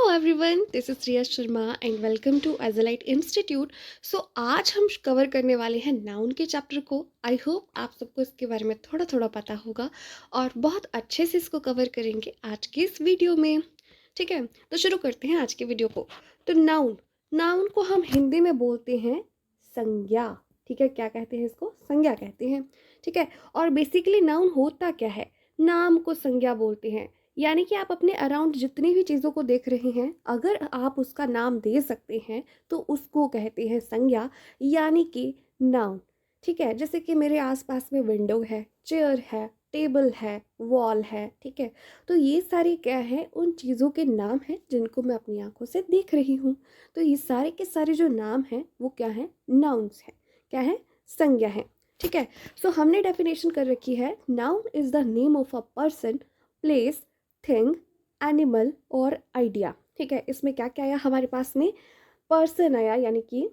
Everyone, this is Shreya Sharma and welcome to एजलाइट institute. So आज हम कवर करने वाले हैं नाउन के चैप्टर को। आई होप आप सबको इसके बारे में थोड़ा थोड़ा पता होगा और बहुत अच्छे से इसको कवर करेंगे आज की इस वीडियो में। ठीक है, तो शुरू करते हैं आज के वीडियो को। तो नाउन नाउन को हम हिंदी में बोलते हैं संज्ञा। ठीक है, क्या कहते हैं इसको? संज्ञा कहते हैं। ठीक है, और बेसिकली नाउन होता क्या है? नाम को संज्ञा बोलते हैं। यानी कि आप अपने अराउंड जितनी भी चीज़ों को देख रहे हैं, अगर आप उसका नाम दे सकते हैं तो उसको कहते हैं संज्ञा, यानी कि नाउन। ठीक है, जैसे कि मेरे आसपास में विंडो है, चेयर है, टेबल है, वॉल है। ठीक है, तो ये सारे क्या है? उन चीज़ों के नाम हैं जिनको मैं अपनी आंखों से देख रही हूँ। तो ये सारे के सारे जो नाम हैं वो क्या हैं? नाउन्स हैं। क्या है? संज्ञा है। ठीक है, सो हमने डेफिनेशन कर रखी है, noun is the name of a person, place, thing, animal और आइडिया। ठीक है, इसमें क्या क्या आया हमारे पास में? पर्सन आया, यानी कि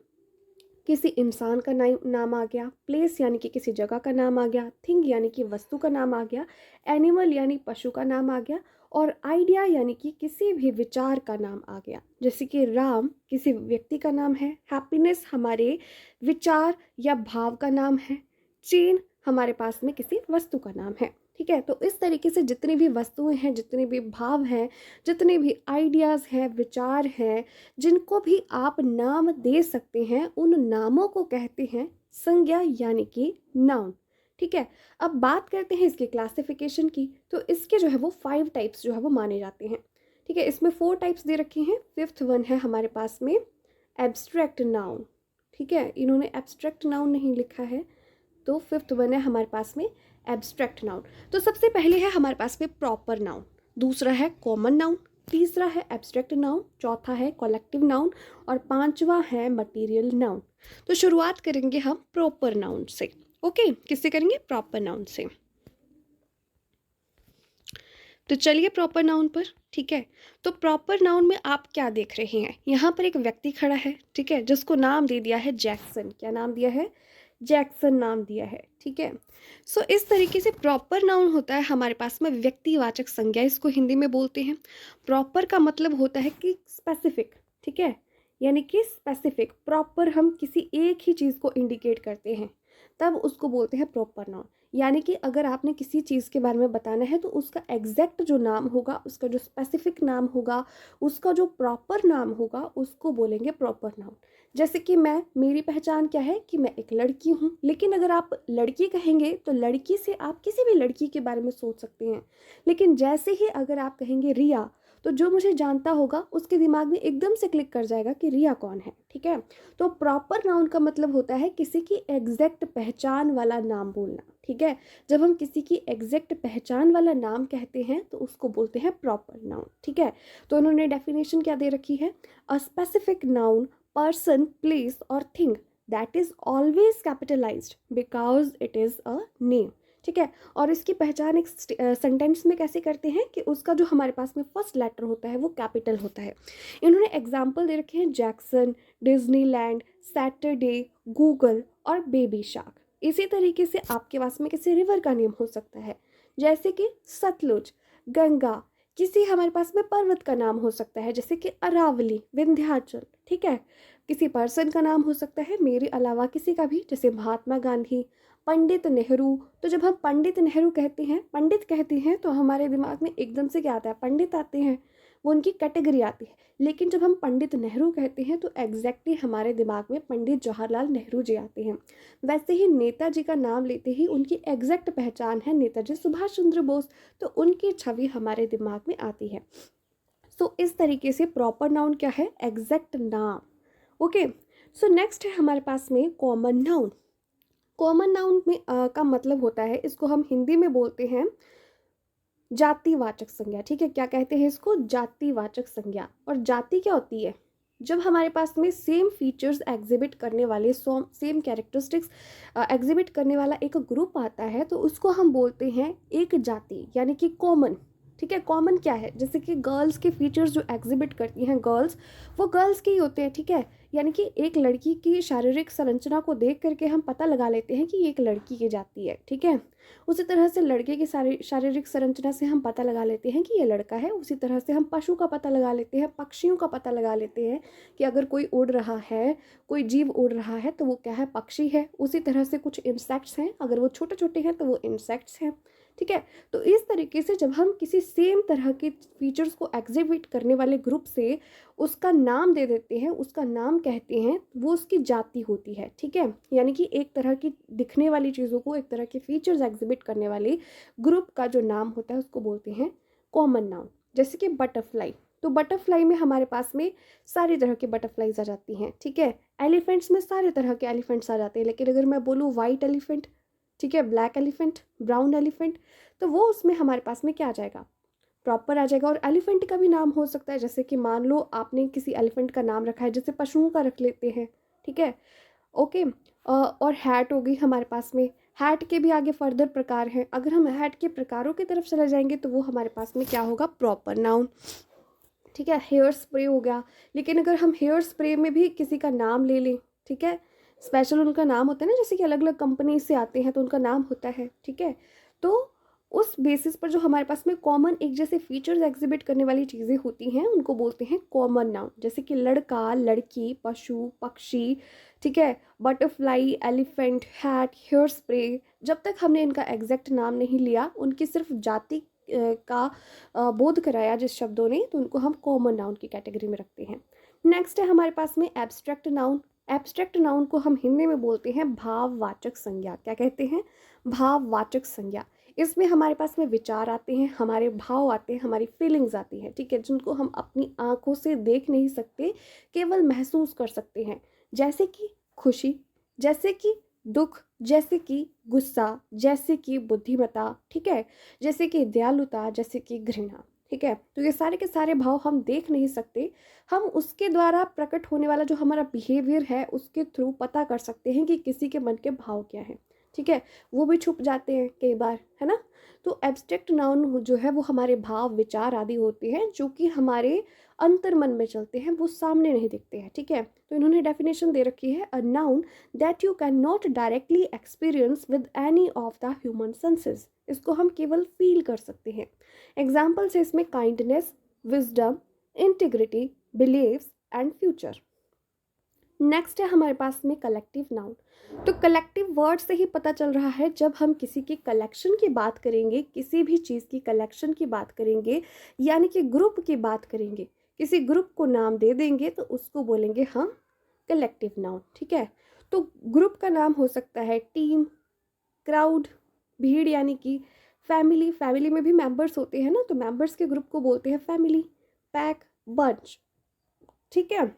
किसी इंसान का नाम आ गया। प्लेस यानी कि किसी जगह का नाम आ गया। थिंग यानी कि वस्तु का नाम आ गया। एनिमल यानी पशु का नाम आ गया। और आइडिया यानी कि किसी भी विचार का नाम आ गया। जैसे कि राम किसी व्यक्ति का नाम है। हैप्पीनेस हमारे विचार या भाव का नाम है। चेन हमारे पास में किसी वस्तु का नाम है। ठीक है, तो इस तरीके से जितनी भी वस्तुएं हैं, जितने भी भाव हैं, जितने भी आइडियाज़ हैं, विचार हैं, जिनको भी आप नाम दे सकते हैं, उन नामों को कहते हैं संज्ञा, यानी कि नाउन। ठीक है, अब बात करते हैं इसकी क्लासिफिकेशन की। तो इसके जो है वो 5 टाइप्स जो है वो माने जाते हैं। ठीक है, इसमें 4 टाइप्स दे रखे हैं। फिफ्थ वन है हमारे पास में एब्स्ट्रैक्ट नाउन। ठीक है, इन्होंने एब्स्ट्रैक्ट नाउन नहीं लिखा है, तो फिफ्थ वन है हमारे पास में एब्स्ट्रैक्ट नाउन। तो सबसे पहले है हमारे पास में प्रॉपर नाउन, दूसरा है कॉमन नाउन, तीसरा है एब्स्ट्रैक्ट नाउन, चौथा है कलेक्टिव नाउन और पांचवा है मटेरियल नाउन। तो शुरुआत करेंगे हम प्रॉपर नाउन से। ओके, किससे करेंगे? प्रॉपर नाउन से। तो चलिए प्रॉपर नाउन पर। ठीक है, तो प्रॉपर नाउन में आप क्या देख रहे हैं? यहाँ पर एक व्यक्ति खड़ा है, ठीक है, जिसको नाम दे दिया है जैक्सन। क्या नाम दिया है? जैक्सन नाम दिया है। ठीक है, सो इस तरीके से प्रॉपर नाउन होता है हमारे पास में व्यक्तिवाचक संज्ञा, इसको हिंदी में बोलते हैं। प्रॉपर का मतलब होता है कि स्पेसिफिक। ठीक है, यानी कि स्पेसिफिक, प्रॉपर हम किसी एक ही चीज़ को इंडिकेट करते हैं, तब उसको बोलते हैं प्रॉपर नाउन। यानी कि अगर आपने किसी चीज़ के बारे में बताना है तो उसका एग्जैक्ट जो नाम होगा, उसका जो स्पेसिफिक नाम होगा, उसका जो प्रॉपर नाम होगा, उसको बोलेंगे प्रॉपर नाउन। जैसे कि मेरी पहचान क्या है कि मैं एक लड़की हूँ, लेकिन अगर आप लड़की कहेंगे तो लड़की से आप किसी भी लड़की के बारे में सोच सकते हैं। लेकिन जैसे ही अगर आप कहेंगे रिया, तो जो मुझे जानता होगा उसके दिमाग में एकदम से क्लिक कर जाएगा कि रिया कौन है। ठीक है, तो प्रॉपर नाउन का मतलब होता है किसी की एग्जैक्ट पहचान वाला नाम बोलना। ठीक है, जब हम किसी की एग्जैक्ट पहचान वाला नाम कहते हैं तो उसको बोलते हैं प्रॉपर नाउन। ठीक है, तो उन्होंने डेफिनेशन क्या दे रखी है? A specific noun, person, place और thing that is always capitalized because it is a name. ठीक है, और इसकी पहचान एक सेंटेंस में कैसे करते हैं कि उसका जो हमारे पास में फर्स्ट लेटर होता है वो कैपिटल होता है। इन्होंने एग्जाम्पल दे रखे हैं जैक्सन, डिज्नीलैंड, सैटरडे, गूगल और बेबी शार्क। इसी तरीके से आपके पास में किसी रिवर का नेम हो सकता है, जैसे कि सतलुज, गंगा। किसी हमारे पास में पर्वत का नाम हो सकता है, जैसे कि अरावली, विंध्याचल। ठीक है, किसी पर्सन का नाम हो सकता है मेरे अलावा किसी का भी, जैसे महात्मा गांधी, पंडित नेहरू। तो जब हम पंडित नेहरू कहते हैं, पंडित कहते हैं, तो हमारे दिमाग में एकदम से क्या आता है? पंडित आते हैं, वो उनकी कैटेगरी आती है। लेकिन जब हम पंडित नेहरू कहते हैं तो एग्जैक्टली हमारे दिमाग में पंडित जवाहरलाल नेहरू जी आते हैं। वैसे ही नेताजी का नाम लेते ही उनकी एग्जैक्ट पहचान है नेताजी सुभाष चंद्र बोस, तो उनकी छवि हमारे दिमाग में आती है। सो इस तरीके से प्रॉपर नाउन क्या है? एग्जैक्ट नाम। ओके, सो नेक्स्ट है हमारे पास में कॉमन नाउन। कॉमन नाउन में का मतलब होता है, इसको हम हिंदी में बोलते हैं जातिवाचक संज्ञा। ठीक है, क्या कहते हैं इसको? जातिवाचक संज्ञा। और जाति क्या होती है? जब हमारे पास में सेम फीचर्स एग्जिबिट करने वाले, सेम कैरेक्टरिस्टिक्स एग्जिबिट करने वाला एक ग्रुप आता है, तो उसको हम बोलते हैं एक जाति, यानी कि कॉमन। ठीक है। कॉमन क्या है, जैसे कि गर्ल्स के फीचर्स जो एग्जिबिट करती हैं गर्ल्स, वो गर्ल्स के ही होते हैं, ठीक है। यानी कि एक लड़की की शारीरिक संरचना को देख करके हम पता लगा लेते हैं कि ये एक लड़की की जाति है, ठीक है। उसी तरह से लड़के की शारीरिक संरचना से हम पता लगा लेते हैं कि ये लड़का है। उसी तरह से हम पशु का पता लगा लेते हैं, पक्षियों का पता लगा लेते हैं कि अगर कोई उड़ रहा है, कोई जीव उड़ रहा है तो वो क्या है, पक्षी है। उसी तरह से कुछ इंसेक्ट्स हैं, अगर वो छोटे छोटे हैं तो वो इंसेक्ट्स हैं, ठीक है। तो इस तरीके से जब हम किसी सेम तरह के फीचर्स को एग्जिबिट करने वाले ग्रुप से उसका नाम दे देते हैं, उसका नाम कहते हैं, वो उसकी जाति होती है, ठीक है। यानी कि एक तरह की दिखने वाली चीज़ों को, एक तरह के फीचर्स एग्जिबिट करने वाले ग्रुप का जो नाम होता है उसको बोलते हैं कॉमन नाउन। जैसे कि बटरफ्लाई, तो बटरफ्लाई में हमारे पास में सारी तरह के बटरफ्लाईज आ जाती हैं, ठीक है। एलिफेंट्स में सारे तरह के एलिफेंट्स आ जाते हैं, लेकिन अगर मैं बोलूँ वाइट एलिफेंट, ठीक है, ब्लैक एलिफेंट, ब्राउन एलिफेंट, तो वो उसमें हमारे पास में क्या आ जाएगा, प्रॉपर आ जाएगा। और एलिफेंट का भी नाम हो सकता है, जैसे कि मान लो आपने किसी एलिफेंट का नाम रखा है, जैसे पशुओं का रख लेते हैं, ठीक है, ओके। और हैट हो गई हमारे पास में, हैट के भी आगे फर्दर प्रकार हैं। अगर हम हैट के प्रकारों की तरफ चले जाएंगे तो वो हमारे पास में क्या होगा, प्रॉपर नाउन, ठीक है। हेयर स्प्रे हो गया, लेकिन अगर हम हेयर स्प्रे में भी किसी का नाम ले लें, ठीक है, स्पेशल उनका नाम होता है ना, जैसे कि अलग अलग कंपनी से आते हैं तो उनका नाम होता है, ठीक है। तो उस बेसिस पर जो हमारे पास में कॉमन एक जैसे फीचर्स एग्जिबिट करने वाली चीज़ें होती हैं उनको बोलते हैं कॉमन नाउन। जैसे कि लड़का, लड़की, पशु, पक्षी, ठीक है, butterfly, elephant, hat, hair spray, जब तक हमने इनका एग्जैक्ट नाम नहीं लिया, उनकी सिर्फ जाति का बोध कराया जिस शब्दों ने, तो उनको हम कॉमन नाउन की कैटेगरी में रखते हैं। नेक्स्ट है हमारे पास में एब्स्ट्रैक्ट नाउन। एब्स्ट्रैक्ट नाउन को हम हिंदी में बोलते हैं भाववाचक संज्ञा। क्या कहते हैं, भाववाचक संज्ञा। इसमें हमारे पास में विचार आते हैं, हमारे भाव आते हैं, हमारी फीलिंग्स आती हैं, ठीक है, जिनको हम अपनी आंखों से देख नहीं सकते, केवल महसूस कर सकते हैं। जैसे कि खुशी, जैसे कि दुख, जैसे कि गुस्सा, जैसे कि बुद्धिमत्ता, ठीक है, जैसे कि दयालुता, जैसे कि घृणा, ठीक है। तो ये सारे के सारे भाव हम देख नहीं सकते, हम उसके द्वारा प्रकट होने वाला जो हमारा बिहेवियर है उसके थ्रू पता कर सकते हैं कि किसी के मन के भाव क्या हैं, ठीक है। वो भी छुप जाते हैं कई बार, है ना। तो एब्स्ट्रैक्ट नाउन जो है वो हमारे भाव, विचार आदि होते हैं जो कि हमारे अंतर मन में चलते हैं, वो सामने नहीं दिखते हैं, ठीक है। तो इन्होंने डेफिनेशन दे रखी है, a noun that you can not directly experience with any of the human senses. इसको हम केवल फील कर सकते हैं। एग्जाम्पल्स है इसमें kindness, wisdom, integrity, believes and future. Next है हमारे पास में कलेक्टिव नाउन। तो कलेक्टिव वर्ड से ही पता चल रहा है, जब हम किसी की कलेक्शन की बात करेंगे, किसी भी चीज़ की कलेक्शन की बात करेंगे, यानी कि ग्रुप की बात करेंगे, किसी ग्रुप को नाम दे देंगे तो उसको बोलेंगे हम कलेक्टिव नाउन, ठीक है। तो ग्रुप का नाम हो सकता है टीम, क्राउड, भीड़, यानी कि फैमिली, फैमिली में भी मेंबर्स होते हैं ना, तो मेंबर्स के ग्रुप को बोलते हैं फैमिली, पैक, बंच, ठीक है।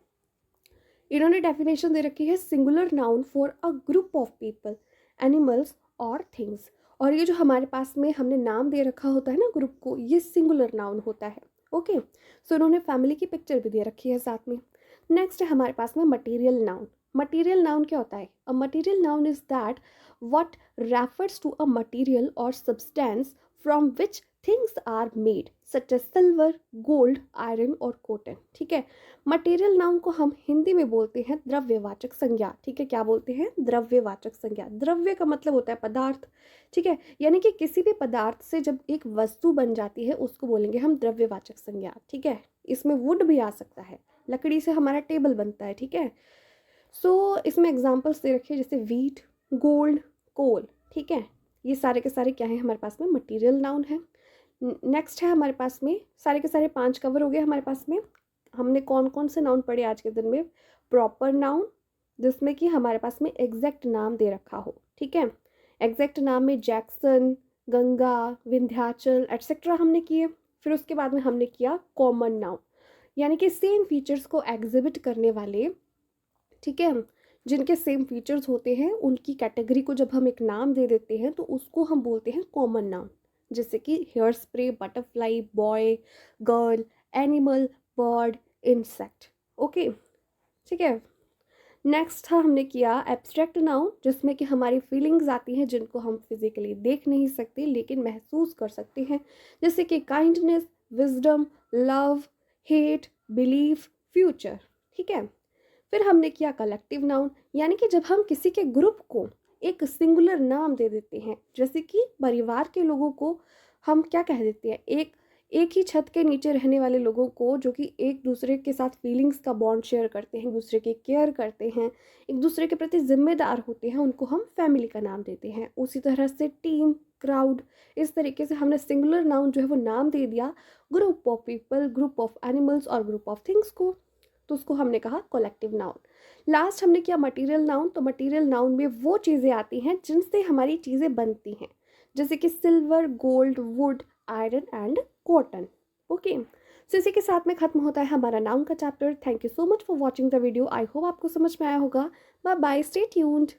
इन्होंने डेफिनेशन दे रखी है, singular noun for a group of people, animals और थिंग्स। और ये जो हमारे पास में हमने नाम दे रखा होता है ना ग्रुप को, ये सिंगुलर नाउन होता है, ओके। सो इन्होंने फैमिली की पिक्चर भी दे रखी है साथ में। नेक्स्ट है हमारे पास में मटेरियल नाउन। मटेरियल नाउन क्या होता है, a material noun is that what refers to a material और substance from which things are made, such as silver, gold, iron और कॉटन, ठीक है। मटेरियल नाउन को हम हिंदी में बोलते हैं द्रव्यवाचक संज्ञा, ठीक है। क्या बोलते हैं, द्रव्यवाचक संज्ञा। द्रव्य का मतलब होता है पदार्थ, ठीक है। यानी कि किसी भी पदार्थ से जब एक वस्तु बन जाती है उसको बोलेंगे हम द्रव्यवाचक संज्ञा, ठीक है। इसमें वुड भी आ सकता है, लकड़ी से हमारा टेबल बनता है, ठीक है। सो इसमें एग्जाम्पल्स दे रखे जैसे वीट, गोल्ड, कोल, ठीक है। ये सारे के सारे क्या है हमारे पास में, मटीरियल नाउन है। नेक्स्ट है हमारे पास में, सारे के सारे 5 कवर हो गए हमारे पास में। हमने कौन कौन से नाउन पढ़े आज के दिन में, प्रॉपर नाउन, जिसमें कि हमारे पास में एग्जैक्ट नाम दे रखा हो, ठीक है। एग्जैक्ट नाम में जैक्सन, गंगा, विंध्याचल एट्सेट्रा हमने किए। फिर उसके बाद में हमने किया कॉमन नाउन, यानी कि सेम फीचर्स को एग्जिबिट करने वाले, ठीक है, जिनके सेम फीचर्स होते हैं उनकी कैटेगरी को जब हम एक नाम दे देते हैं तो उसको हम बोलते हैं कॉमन नाउन। जैसे कि hair spray, butterfly, boy, girl, animal, bird, insect, okay, ठीक है। नेक्स्ट था हमने किया एब्स्ट्रैक्ट नाउन, जिसमें कि हमारी फीलिंग्स आती हैं जिनको हम फिजिकली देख नहीं सकते लेकिन महसूस कर सकते हैं, जैसे कि kindness, wisdom, love, hate, belief, future. ठीक है। फिर हमने किया कलेक्टिव नाउन, यानी कि जब हम किसी के ग्रुप को एक सिंगुलर नाम दे देते हैं, जैसे कि परिवार के लोगों को हम क्या कह देते हैं, एक एक ही छत के नीचे रहने वाले लोगों को जो कि एक दूसरे के साथ फीलिंग्स का बॉन्ड शेयर करते हैं, एक दूसरे की केयर करते हैं, एक दूसरे के प्रति जिम्मेदार होते हैं, उनको हम फैमिली का नाम देते हैं। उसी तरह से टीम, क्राउड, इस तरीके से हमने सिंगुलर नाउन जो है वो नाम दे दिया group of people, group of animals और ग्रुप ऑफ थिंग्स को, तो उसको हमने कहा कलेक्टिव नाउन। लास्ट हमने किया मटेरियल नाउन, तो मटेरियल नाउन में वो चीज़ें आती हैं जिनसे हमारी चीज़ें बनती हैं, जैसे कि silver, gold, wood, iron and cotton. Okay, so इसी के साथ में खत्म होता है हमारा नाउन का chapter. Thank you so much for watching the video. I hope आपको समझ में आया होगा। Bye bye, stay tuned.